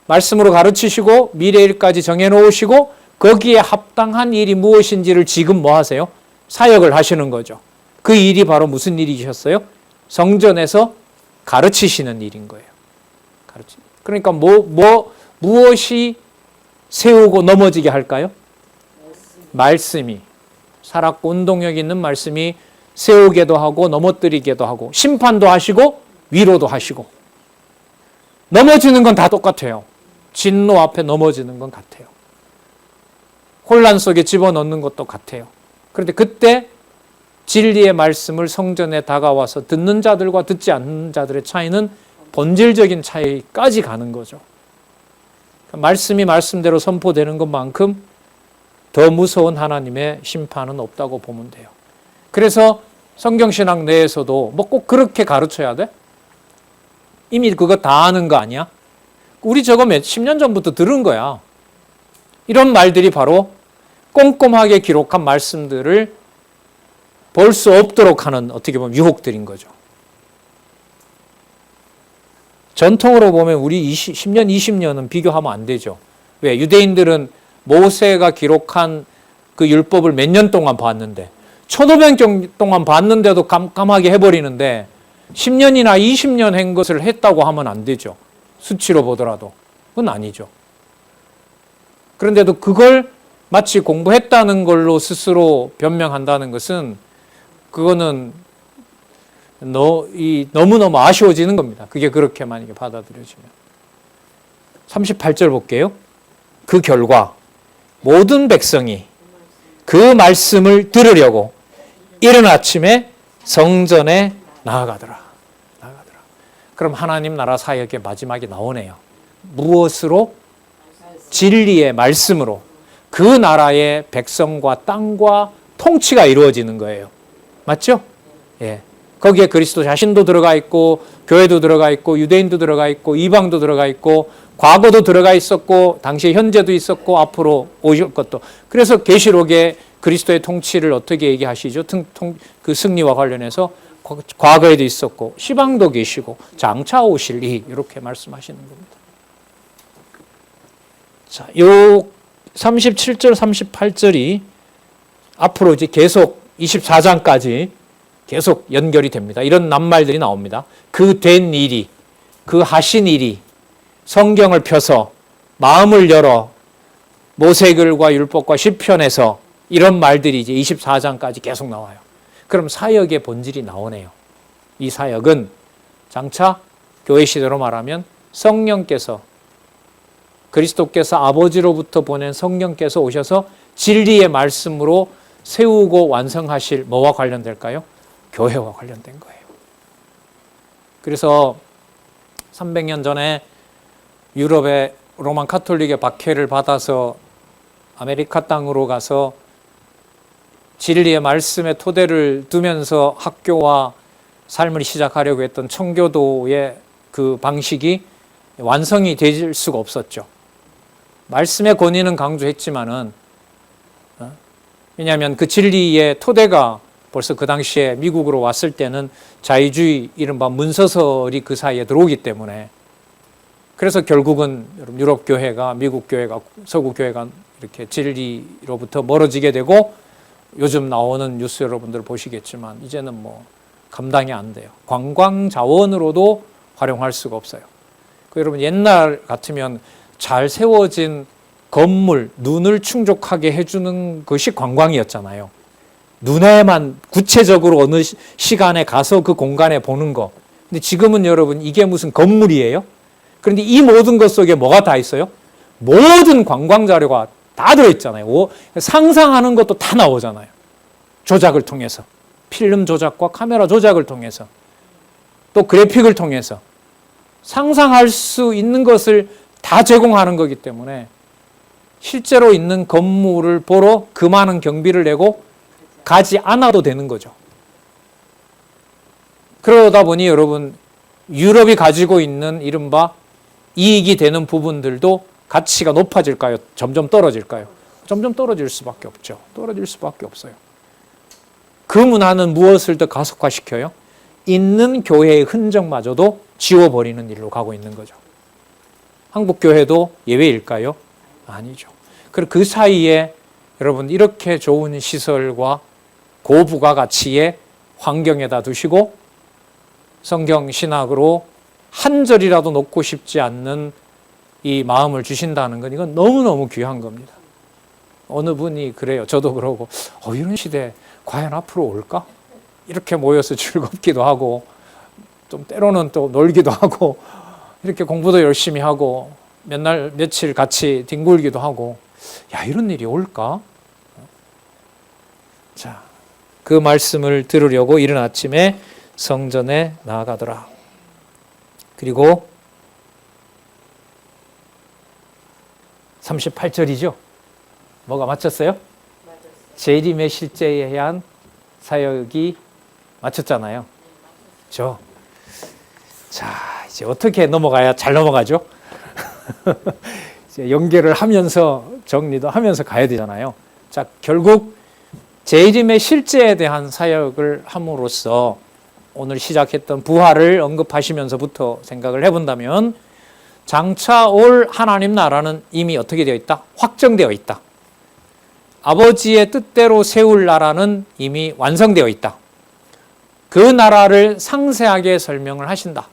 말씀으로 가르치시고 미래 일까지 정해놓으시고 거기에 합당한 일이 무엇인지를 지금 뭐 하세요? 사역을 하시는 거죠. 그 일이 바로 무슨 일이셨어요? 성전에서 가르치시는 일인 거예요. 그러니까 무엇이 세우고 넘어지게 할까요? 말씀이. 살았고 운동력 있는 말씀이 세우게도 하고 넘어뜨리게도 하고 심판도 하시고 위로도 하시고. 넘어지는 건 다 똑같아요. 진노 앞에 넘어지는 건 같아요. 혼란 속에 집어넣는 것도 같아요. 그런데 그때 진리의 말씀을 성전에 다가와서 듣는 자들과 듣지 않는 자들의 차이는 본질적인 차이까지 가는 거죠. 말씀이 말씀대로 선포되는 것만큼 더 무서운 하나님의 심판은 없다고 보면 돼요. 그래서 성경신학 내에서도 꼭 그렇게 가르쳐야 돼? 이미 그거 다 아는 거 아니야? 우리 저거 10년 전부터 들은 거야. 이런 말들이 바로 꼼꼼하게 기록한 말씀들을 볼 수 없도록 하는 어떻게 보면 유혹들인 거죠. 전통으로 보면 우리 10년, 20년은 비교하면 안 되죠. 왜? 유대인들은 모세가 기록한 그 율법을 몇 년 동안 봤는데 1500년 동안 봤는데도 깜깜하게 해버리는데 10년이나 20년 한 것을 했다고 하면 안 되죠. 수치로 보더라도. 그건 아니죠. 그런데도 그걸 마치 공부했다는 걸로 스스로 변명한다는 것은 그거는 너무너무 아쉬워지는 겁니다. 그게 그렇게 만약에 받아들여지면. 38절 볼게요. 그 결과 모든 백성이 그 말씀을 들으려고 이른 아침에 성전에 나아가더라. 그럼 하나님 나라 사역의 마지막이 나오네요. 무엇으로? 진리의 말씀으로 그 나라의 백성과 땅과 통치가 이루어지는 거예요. 맞죠? 예. 거기에 그리스도 자신도 들어가 있고 교회도 들어가 있고 유대인도 들어가 있고 이방도 들어가 있고 과거도 들어가 있었고 당시에 현재도 있었고 앞으로 오실 것도. 그래서 계시록에 그리스도의 통치를 어떻게 얘기하시죠? 그 승리와 관련해서 과거에도 있었고 시방도 계시고 장차 오실 이 이렇게 말씀하시는 겁니다. 자, 요 37절 38절이 앞으로 이제 계속 24장까지 계속 연결이 됩니다. 이런 낱말들이 나옵니다. 그 된 일이, 그 하신 일이 성경을 펴서 마음을 열어 모세글과 율법과 시편에서 이런 말들이 이제 24장까지 계속 나와요. 그럼 사역의 본질이 나오네요. 이 사역은 장차 교회 시대로 말하면 성령께서 그리스도께서 아버지로부터 보낸 성령께서 오셔서 진리의 말씀으로 세우고 완성하실 뭐와 관련될까요? 교회와 관련된 거예요. 그래서 300년 전에 유럽의 로만 카톨릭의 박해를 받아서 아메리카 땅으로 가서 진리의 말씀의 토대를 두면서 학교와 삶을 시작하려고 했던 청교도의 그 방식이 완성이 될 수가 없었죠. 말씀의 권위는 강조했지만은 왜냐하면 그 진리의 토대가 벌써 그 당시에 미국으로 왔을 때는 자유주의 이른바 문서설이 그 사이에 들어오기 때문에 그래서 결국은 유럽 교회가 미국 교회가 서구 교회가 이렇게 진리로부터 멀어지게 되고 요즘 나오는 뉴스 여러분들 보시겠지만 이제는 뭐 감당이 안 돼요. 관광 자원으로도 활용할 수가 없어요. 여러분 옛날 같으면 잘 세워진 건물, 눈을 충족하게 해주는 것이 관광이었잖아요. 눈에만 구체적으로 어느 시간에 가서 그 공간에 보는 거. 근데 지금은 여러분 이게 무슨 건물이에요? 그런데 이 모든 것 속에 뭐가 다 있어요? 모든 관광 자료가 다 들어있잖아요. 상상하는 것도 다 나오잖아요. 조작을 통해서. 필름 조작과 카메라 조작을 통해서. 또 그래픽을 통해서. 상상할 수 있는 것을 다 제공하는 거기 때문에 실제로 있는 건물을 보러 그 많은 경비를 내고 가지 않아도 되는 거죠. 그러다 보니 여러분 유럽이 가지고 있는 이른바 이익이 되는 부분들도 가치가 높아질까요? 점점 떨어질까요? 점점 떨어질 수밖에 없죠. 떨어질 수밖에 없어요. 그 문화는 무엇을 더 가속화시켜요? 있는 교회의 흔적마저도 지워버리는 일로 가고 있는 거죠. 한국 교회도 예외일까요? 아니죠. 그리고 그 사이에 여러분 이렇게 좋은 시설과 고부가가치의 환경에다 두시고 성경 신학으로 한 절이라도 놓고 싶지 않는 이 마음을 주신다는 건 이건 너무너무 귀한 겁니다. 어느 분이 그래요. 저도 그러고 이런 시대 과연 앞으로 올까? 이렇게 모여서 즐겁기도 하고 좀 때로는 또 놀기도 하고 이렇게 공부도 열심히 하고 몇 날 며칠 같이 뒹굴기도 하고 이런 일이 올까? 자, 그 말씀을 들으려고 이른 아침에 성전에 나아가더라. 그리고 38절이죠. 뭐가 맞췄어요? 재림의 실제에 대한 사역이 맞췄잖아요. 그렇죠? 자, 이제 어떻게 넘어가야 잘 넘어가죠? 이제 연결을 하면서 정리도 하면서 가야 되잖아요. 자, 결국 재림의 실제에 대한 사역을 함으로써 오늘 시작했던 부활을 언급하시면서부터 생각을 해본다면 장차 올 하나님 나라는 이미 어떻게 되어 있다? 확정되어 있다. 아버지의 뜻대로 세울 나라는 이미 완성되어 있다. 그 나라를 상세하게 설명을 하신다.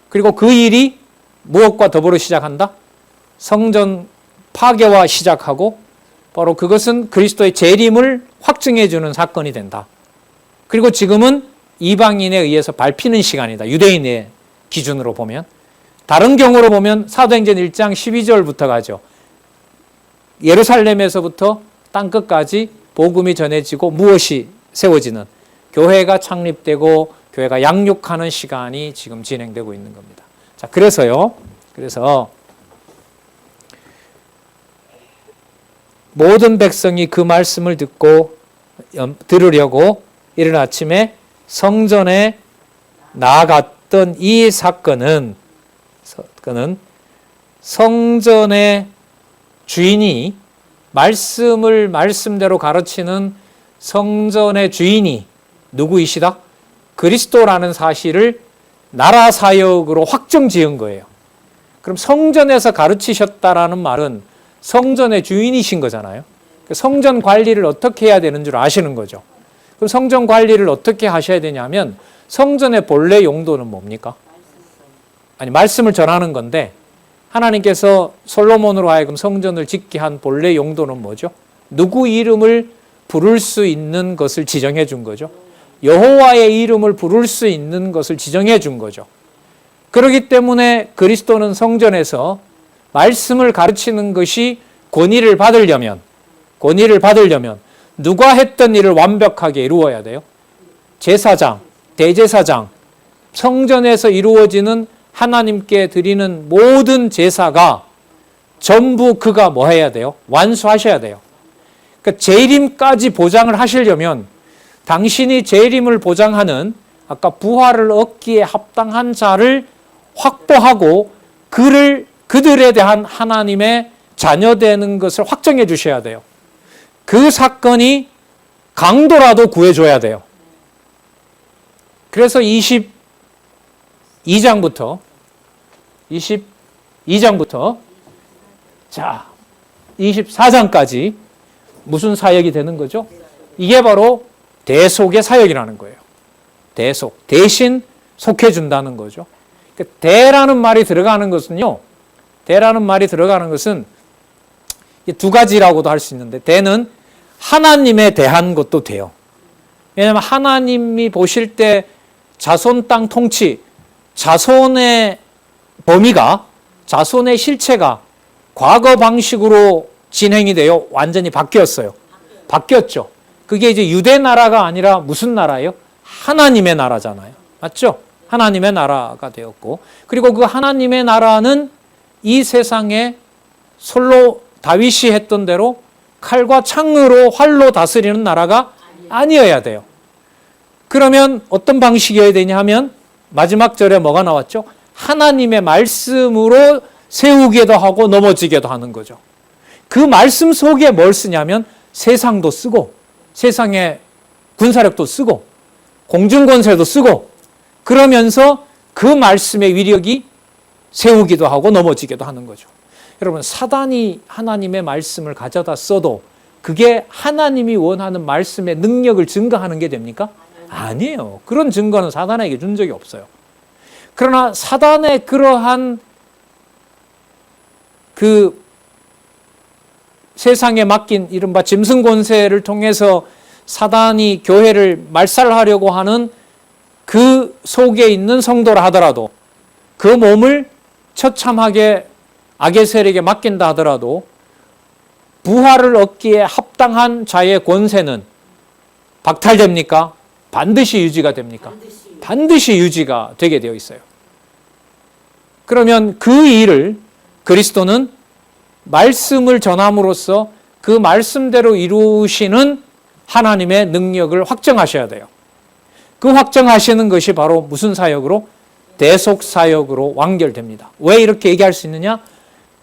그리고 그 일이 무엇과 더불어 시작한다? 성전 파괴와 시작하고 바로 그것은 그리스도의 재림을 확증해 주는 사건이 된다. 그리고 지금은 이방인에 의해서 밟히는 시간이다. 유대인의 기준으로 보면. 다른 경우로 보면 사도행전 1장 12절부터 가죠. 예루살렘에서부터 땅끝까지 복음이 전해지고 무엇이 세워지는 교회가 창립되고 교회가 양육하는 시간이 지금 진행되고 있는 겁니다. 자, 그래서 모든 백성이 그 말씀을 듣고 들으려고 이른 아침에 성전에 나아갔던 이 사건은 성전의 주인이 말씀을 말씀대로 가르치는 성전의 주인이 누구이시다? 그리스도라는 사실을 나라 사역으로 확정 지은 거예요. 그럼 성전에서 가르치셨다라는 말은 성전의 주인이신 거잖아요. 성전 관리를 어떻게 해야 되는 줄 아시는 거죠. 그럼 성전 관리를 어떻게 하셔야 되냐면 성전의 본래 용도는 뭡니까? 아니, 말씀을 전하는 건데 하나님께서 솔로몬으로 하여금 성전을 짓게 한 본래 용도는 뭐죠? 누구 이름을 부를 수 있는 것을 지정해 준 거죠. 여호와의 이름을 부를 수 있는 것을 지정해 준 거죠. 그렇기 때문에 그리스도는 성전에서 말씀을 가르치는 것이 권위를 받으려면 누가 했던 일을 완벽하게 이루어야 돼요? 제사장, 대제사장, 성전에서 이루어지는 하나님께 드리는 모든 제사가 전부 그가 뭐 해야 돼요? 완수하셔야 돼요. 그러니까 재림까지 보장을 하시려면 당신이 재림을 보장하는 아까 부활을 얻기에 합당한 자를 확보하고 그들에 대한 하나님의 자녀되는 것을 확정해 주셔야 돼요. 그 사건이 강도라도 구해줘야 돼요. 그래서 22장부터 자 24장까지 무슨 사역이 되는 거죠? 이게 바로 대속의 사역이라는 거예요. 대신 속해준다는 거죠. 대라는 말이 들어가는 것은요. 대라는 말이 들어가는 것은 두 가지라고도 할 수 있는데, 대는 하나님에 대한 것도 돼요. 왜냐하면 하나님이 보실 때 자손 땅 통치, 자손의 범위가, 자손의 실체가 과거 방식으로 진행이 되어 완전히 바뀌었어요. 바뀌었죠. 그게 이제 유대 나라가 아니라 무슨 나라예요? 하나님의 나라잖아요. 맞죠? 하나님의 나라가 되었고, 그리고 그 하나님의 나라는 이 세상에 솔로 다윗이 했던 대로 칼과 창으로 활로 다스리는 나라가 아니어야 돼요. 그러면 어떤 방식이어야 되냐 하면 마지막 절에 뭐가 나왔죠? 하나님의 말씀으로 세우기도 하고 넘어지기도 하는 거죠. 그 말씀 속에 뭘 쓰냐면 세상도 쓰고 세상의 군사력도 쓰고 공중권세도 쓰고, 그러면서 그 말씀의 위력이 세우기도 하고 넘어지기도 하는 거죠. 여러분, 사단이 하나님의 말씀을 가져다 써도 그게 하나님이 원하는 말씀의 능력을 증거하는 게 됩니까? 아니에요. 그런 증거는 사단에게 준 적이 없어요. 그러나 사단의 그러한 그 세상에 맡긴 이른바 짐승 권세를 통해서 사단이 교회를 말살하려고 하는 그 속에 있는 성도라 하더라도, 그 몸을 처참하게 악의 세력에 맡긴다 하더라도 부활을 얻기에 합당한 자의 권세는 박탈됩니까? 반드시 유지가 됩니까? 반드시 유지가 되게 되어 있어요. 그러면 그 일을 그리스도는 말씀을 전함으로써 그 말씀대로 이루시는 하나님의 능력을 확정하셔야 돼요. 그 확정하시는 것이 바로 무슨 사역으로? 대속사역으로 완결됩니다. 왜 이렇게 얘기할 수 있느냐?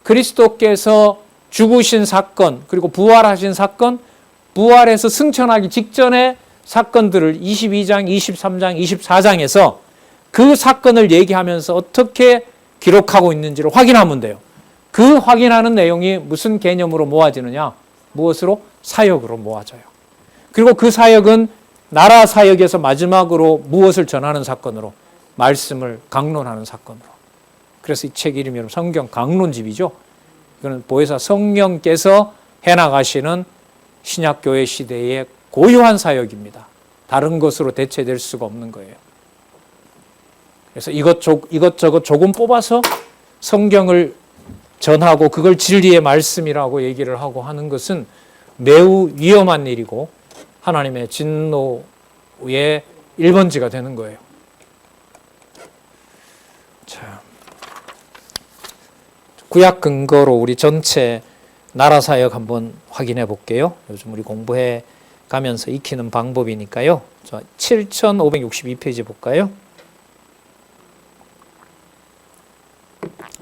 그리스도께서 죽으신 사건, 그리고 부활하신 사건, 부활해서 승천하기 직전의 사건들을 22장, 23장, 24장에서 그 사건을 얘기하면서 어떻게 기록하고 있는지를 확인하면 돼요. 그 확인하는 내용이 무슨 개념으로 모아지느냐? 무엇으로? 사역으로 모아져요. 그리고 그 사역은 나라 사역에서 마지막으로 무엇을 전하는 사건으로? 말씀을 강론하는 사건으로. 그래서 이 책 이름이 성경 강론집이죠. 이거는 보혜사 성령께서 해나가시는 신약교회 시대의 고유한 사역입니다. 다른 것으로 대체될 수가 없는 거예요. 그래서 이것저것 조금 뽑아서 성경을 전하고 그걸 진리의 말씀이라고 얘기를 하고 하는 것은 매우 위험한 일이고 하나님의 진노의 1번지가 되는 거예요. 자, 구약 근거로 우리 전체 나라 사역 한번 확인해 볼게요. 요즘 우리 공부해 가면서 익히는 방법이니까요. 7562페이지 볼까요?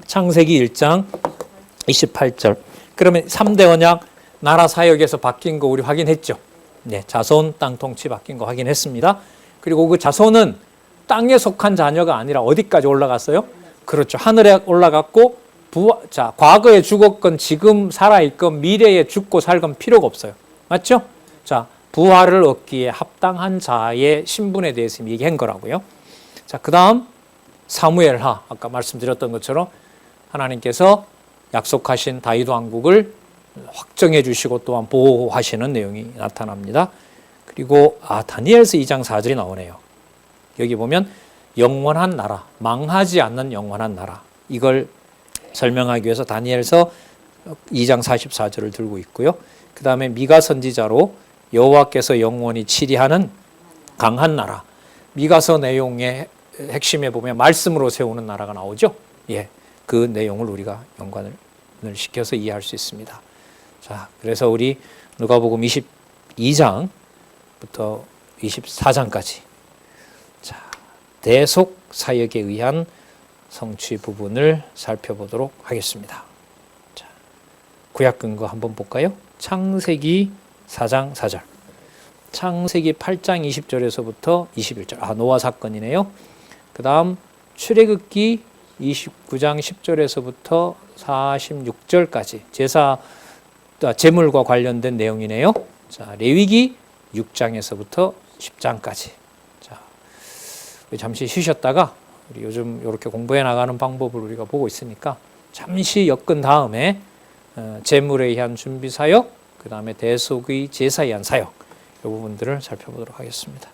창세기 1장 28절. 그러면 3대 언약 나라 사역에서 바뀐 거 우리 확인했죠. 네, 자손 땅 통치 바뀐 거 확인했습니다. 그리고 그 자손은 땅에 속한 자녀가 아니라 어디까지 올라갔어요? 그렇죠. 하늘에 올라갔고 자, 과거에 죽었건 지금 살아있건 미래에 죽고 살건 필요가 없어요. 맞죠? 자, 부활을 얻기에 합당한 자의 신분에 대해서 얘기한 거라고요. 자, 그 다음 사무엘하, 아까 말씀드렸던 것처럼 하나님께서 약속하신 다윗 왕국을 확정해 주시고 또한 보호하시는 내용이 나타납니다. 그리고 다니엘서 2장 4절이 나오네요. 여기 보면 영원한 나라, 망하지 않는 영원한 나라, 이걸 설명하기 위해서 다니엘서 2장 44절을 들고 있고요. 그 다음에 미가 선지자로 여호와께서 영원히 치리하는 강한 나라, 미가서 내용의 핵심에 보면 말씀으로 세우는 나라가 나오죠. 예, 그 내용을 우리가 연관을 시켜서 이해할 수 있습니다. 자, 그래서 우리 누가복음 22장부터 24장까지 자, 대속 사역에 의한 성취 부분을 살펴보도록 하겠습니다. 자, 구약 근거 한번 볼까요? 창세기 4장 4절. 창세기 8장 20절에서부터 21절. 노아 사건이네요. 그 다음 출애굽기 29장 10절에서부터 46절까지 제물과 관련된 내용이네요. 자, 레위기 6장에서부터 10장까지. 자, 잠시 쉬셨다가 우리 요즘 이렇게 공부해 나가는 방법을 우리가 보고 있으니까 잠시 엮은 다음에 재물에 의한 준비 사역, 그 다음에 대속의 제사에 의한 사역, 이 부분들을 살펴보도록 하겠습니다.